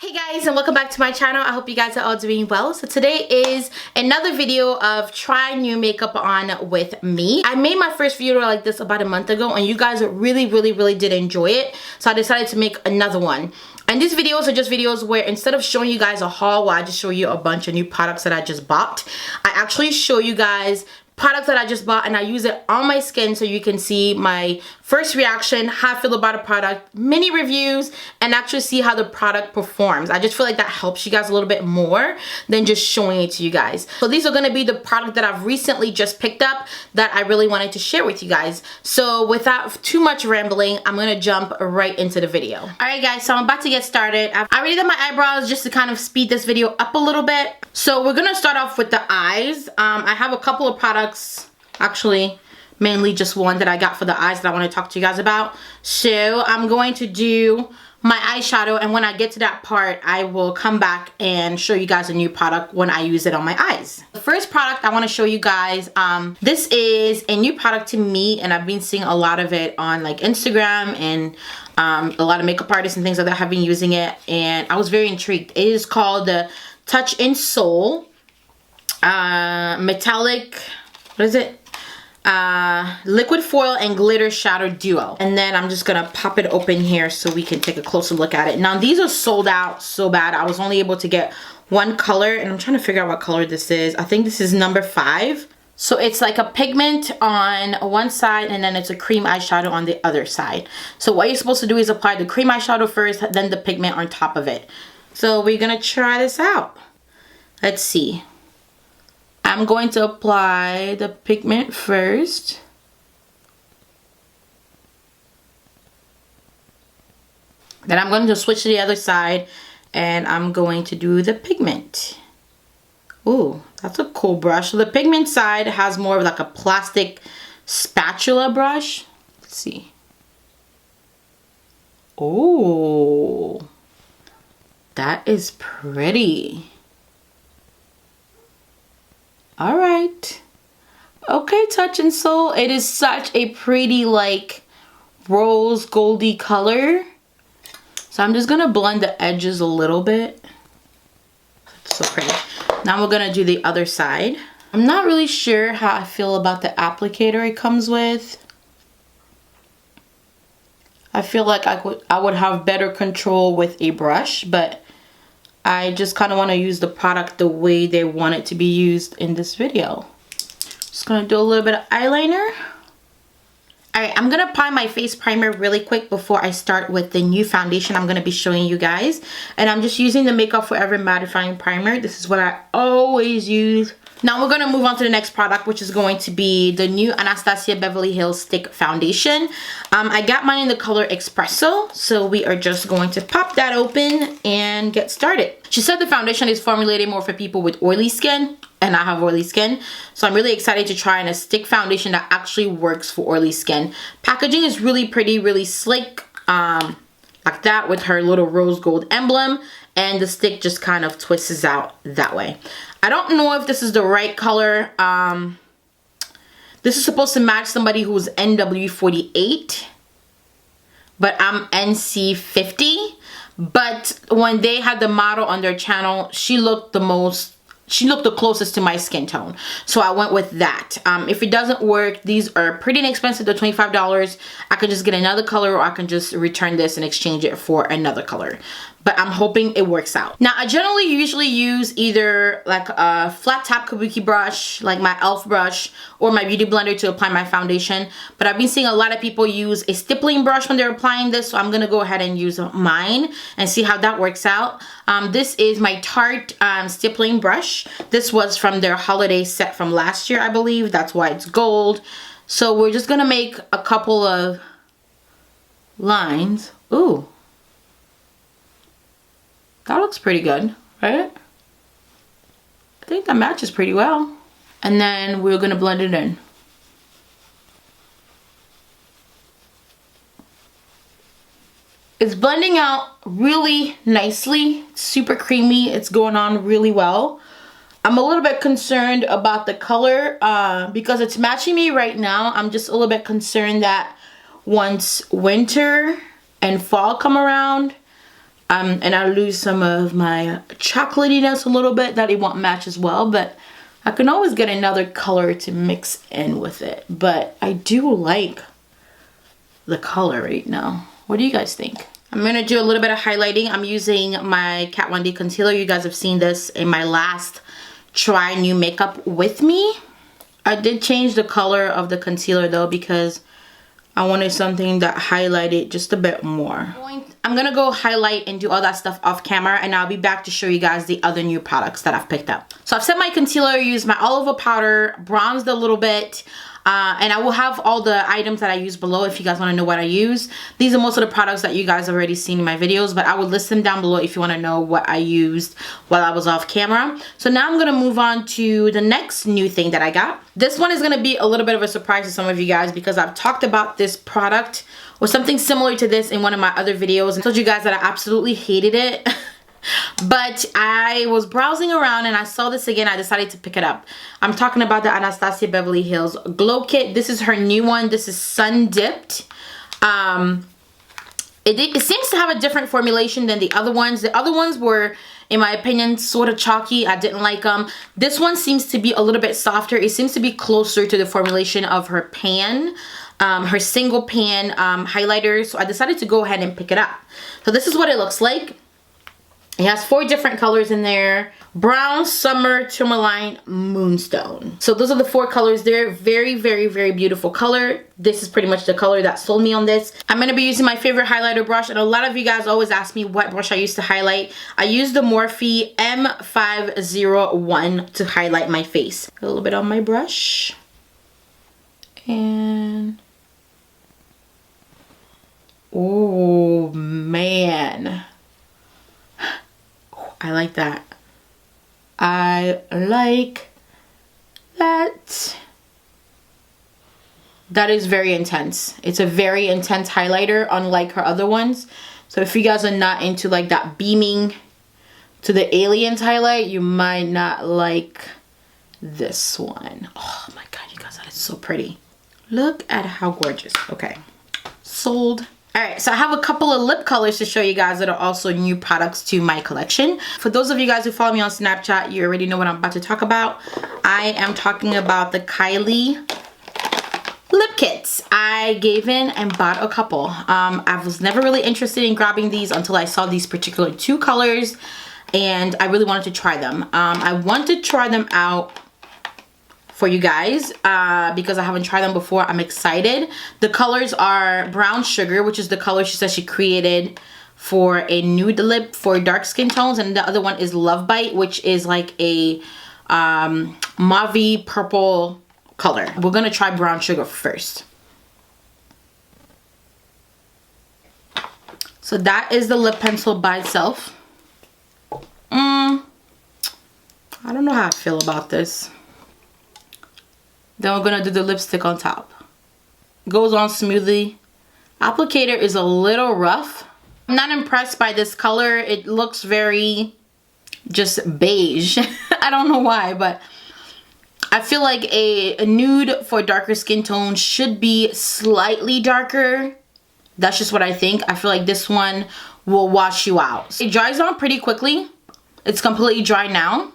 Hey guys, and welcome back to my channel. I hope you guys are all doing well. So today is another video of try new makeup on with me. I made my first video like this about a month ago and you guys really did enjoy it, so I decided to make another one. And these videos are just videos where instead of showing you guys a haul where I just show you a bunch of new products that I just bought, I actually show you guys products that I just bought and I use it on my skin so you can see my first reaction, how I feel about a product, mini reviews, and actually see how the product performs. I just feel like that helps you guys a little bit more than just showing it to you guys. So these are going to be the product that I've recently just picked up that I really wanted to share with you guys. So without too much rambling, I'm going to jump right into the video. Alright guys, so I'm about to get started. I already did my eyebrows just to kind of speed this video up a little bit. So we're going to start off with the eyes. I have a couple of products, actually mainly just one that I got for the eyes that I want to talk to you guys about. So I'm going to do my eyeshadow, and when I get to that part I will come back and show you guys a new product when I use it on my eyes. The first product I want to show you guys, this is a new product to me and I've been seeing a lot of it on like Instagram and a lot of makeup artists and things like that have been using it, and I was very intrigued. It is called the Touch in Soul metallic, what is it? Liquid foil and glitter shadow duo. And then I'm just gonna pop it open here so we can take a closer look at it. Now these are sold out so bad. I was only able to get one color and I'm trying to figure out what color this is. I think this is number 5. So it's like a pigment on one side and then it's a cream eyeshadow on the other side. So what you're supposed to do is apply the cream eyeshadow first, then the pigment on top of it. So we're gonna try this out. Let's see. I'm going to apply the pigment first. Then I'm going to switch to the other side and I'm going to do the pigment. Ooh, that's a cool brush. So the pigment side has more of like a plastic spatula brush. Let's see. Oh, that is pretty. All right. Okay, Touch in Soul. It is such a pretty like rose goldy color. So I'm just gonna blend the edges a little bit. It's so pretty. Now we're gonna do the other side. I'm not really sure how I feel about the applicator it comes with. I feel like I would have better control with a brush, but I just kind of want to use the product the way they want it to be used in this video. Just going to do a little bit of eyeliner. Alright, I'm going to apply my face primer really quick before I start with the new foundation I'm going to be showing you guys. And I'm just using the Makeup Forever Mattifying Primer. This is what I always use. Now we're going to move on to the next product, which is going to be the new Anastasia Beverly Hills Stick Foundation. I got mine in the color Espresso, so we are just going to pop that open and get started. She said the foundation is formulated more for people with oily skin, and I have oily skin, so I'm really excited to try a stick foundation that actually works for oily skin. Packaging is really pretty, really slick, like that with her little rose gold emblem, and the stick just kind of twists out that way. I don't know if this is the right color. This is supposed to match somebody who's NW48, but I'm NC50. But when they had the model on their channel, she looked the closest to my skin tone, so I went with that. If it doesn't work, these are pretty inexpensive. They're $25. I could just get another color, or I can just return this and exchange it for another color, but I'm hoping it works out. Now I generally usually use either like a flat top kabuki brush, like my elf brush, or my beauty blender to apply my foundation, but I've been seeing a lot of people use a stippling brush when they're applying this, so I'm gonna go ahead and use mine and see how that works out. This is my Tarte stippling brush. This was from their holiday set from last year, I believe. That's why it's gold. So we're just gonna make a couple of lines. Ooh, that looks pretty good, right? I think that matches pretty well. And then we're gonna blend it in. It's blending out really nicely, super creamy. It's going on really well. I'm a little bit concerned about the color because it's matching me right now. I'm just a little bit concerned that once winter and fall come around, And I lose some of my chocolatiness a little bit that it won't match as well, but I can always get another color to mix in with it. But I do like the color right now. What do you guys think? I'm gonna do a little bit of highlighting. I'm using my Kat Von D concealer. You guys have seen this in my last try new makeup with me. I did change the color of the concealer though because I wanted something that highlighted just a bit more. I'm gonna go highlight and do all that stuff off camera, and I'll be back to show you guys the other new products that I've picked up. So I've set my concealer, used my olive oil powder, bronzed a little bit, and I will have all the items that I use below if you guys want to know what I use. These are most of the products that you guys have already seen in my videos, but I will list them down below if you want to know what I used while I was off camera. So now I'm going to move on to the next new thing that I got. This one is going to be a little bit of a surprise to some of you guys because I've talked about this product or something similar to this in one of my other videos and told you guys that I absolutely hated it. But I was browsing around and I saw this again. I decided to pick it up. I'm talking about the Anastasia Beverly Hills Glow Kit. This is her new one. This is sun dipped. It seems to have a different formulation than the other ones. The other ones were, in my opinion, sort of chalky. I didn't like them. This one seems to be a little bit softer. It seems to be closer to the formulation of her pan. Her single pan highlighter. So I decided to go ahead and pick it up. So this is what it looks like. It has 4 different colors in there. Brown, Summer, Tourmaline, Moonstone. So those are the 4 colors there. Very, very, very beautiful color. This is pretty much the color that sold me on this. I'm going to be using my favorite highlighter brush. And a lot of you guys always ask me what brush I use to highlight. I use the Morphe M501 to highlight my face. A little bit on my brush. And... oh, man. I like that. I like that. That is very intense. It's a very intense highlighter, unlike her other ones. So if you guys are not into like that beaming to the aliens highlight, you might not like this one. Oh my god, you guys, that is so pretty. Look at how gorgeous. Okay, sold. Alright, so I have a couple of lip colors to show you guys that are also new products to my collection. For those of you guys who follow me on Snapchat, you already know what I'm about to talk about. I am talking about the Kylie lip kits. I gave in and bought a couple. I was never really interested in grabbing these until I saw these particular 2 colors, and I really wanted to try them. I want to try them out for you guys because I haven't tried them before. I'm excited. The colors are Brown Sugar, which is the color she says she created for a nude lip for dark skin tones, and the other one is Love Bite, which is like a mauve purple color. We're gonna try Brown Sugar first. So that is the lip pencil by itself. I don't know how I feel about this. Then we're gonna do the lipstick on top. Goes on smoothly. Applicator is a little rough. I'm not impressed by this color. It looks very just beige. I don't know why, but I feel like a nude for darker skin tone should be slightly darker. That's just what I think. I feel like this one will wash you out. It dries on pretty quickly. It's completely dry now.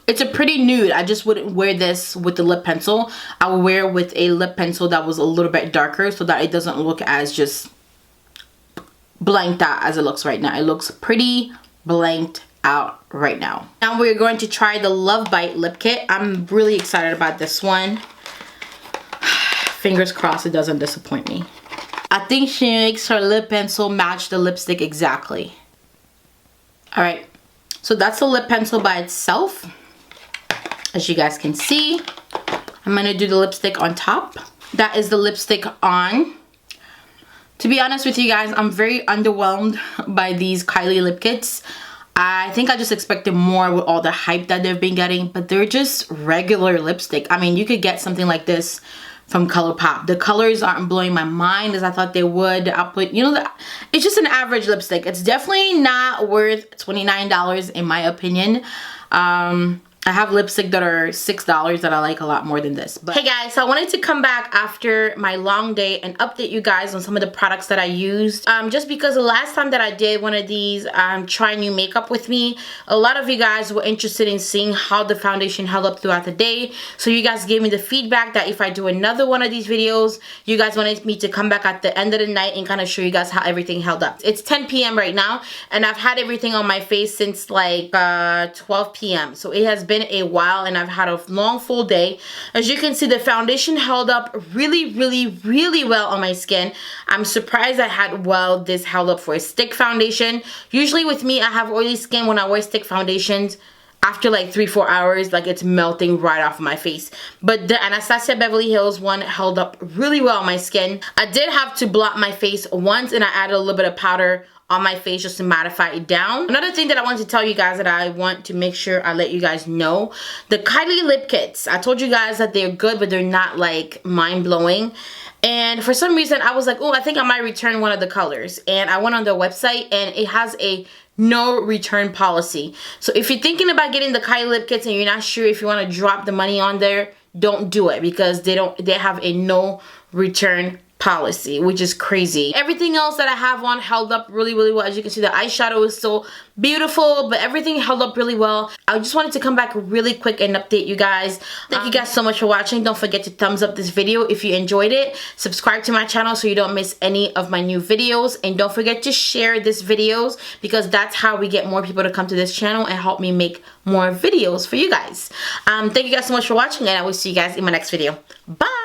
It's a pretty nude. I just wouldn't wear this with the lip pencil. I would wear it with a lip pencil that was a little bit darker so that it doesn't look as just blanked out as it looks right now. It looks pretty blanked out right now. Now we're going to try the Love Bite lip kit. I'm really excited about this one. Fingers crossed it doesn't disappoint me. I think she makes her lip pencil match the lipstick exactly. Alright, so that's the lip pencil by itself. As you guys can see, I'm going to do the lipstick on top. That is the lipstick on. To be honest with you guys, I'm very underwhelmed by these Kylie lip kits. I think I just expected more with all the hype that they've been getting, but they're just regular lipstick. I mean, you could get something like this from ColourPop. The colors aren't blowing my mind as I thought they would. I'll put, you know, it's just an average lipstick. It's definitely not worth $29 in my opinion. I have lipstick that are $6 that I like a lot more than this. But hey guys, so I wanted to come back after my long day and update you guys on some of the products that I used. Just because the last time that I did one of these try new makeup with me, a lot of you guys were interested in seeing how the foundation held up throughout the day. So you guys gave me the feedback that if I do another one of these videos, you guys wanted me to come back at the end of the night and kind of show you guys how everything held up. It's 10 p.m. right now, and I've had everything on my face since like 12 p.m. So it has been a while and I've had a long full day. As you can see, the foundation held up really well on my skin. I'm surprised at how well this held up for a stick foundation. Usually with me, I have oily skin. When I wear stick foundations, after like 3-4 hours, like it's melting right off my face. But the Anastasia Beverly Hills one held up really well on my skin. I did have to blot my face once and I added a little bit of powder on my face just to mattify it down. Another thing that I want to tell you guys that I want to make sure I let you guys know, the Kylie lip kits. I told you guys that they're good, but they're not like mind-blowing. And for some reason, I was like, oh, I think I might return one of the colors. And I went on their website and it has a no return policy. So if you're thinking about getting the Kylie lip kits and you're not sure if you want to drop the money on there, don't do it, because they have a no return policy, which is crazy. Everything else that I have on held up really well. As you can see, the eyeshadow is so beautiful, but everything held up really well. I just wanted to come back really quick and update you guys. Thank you guys so much for watching. Don't forget to thumbs up this video if you enjoyed it. Subscribe to my channel so you don't miss any of my new videos, and don't forget to share these videos, because that's how we get more people to come to this channel and help me make more videos for you guys. Thank you guys so much for watching, and I will see you guys in my next video. Bye.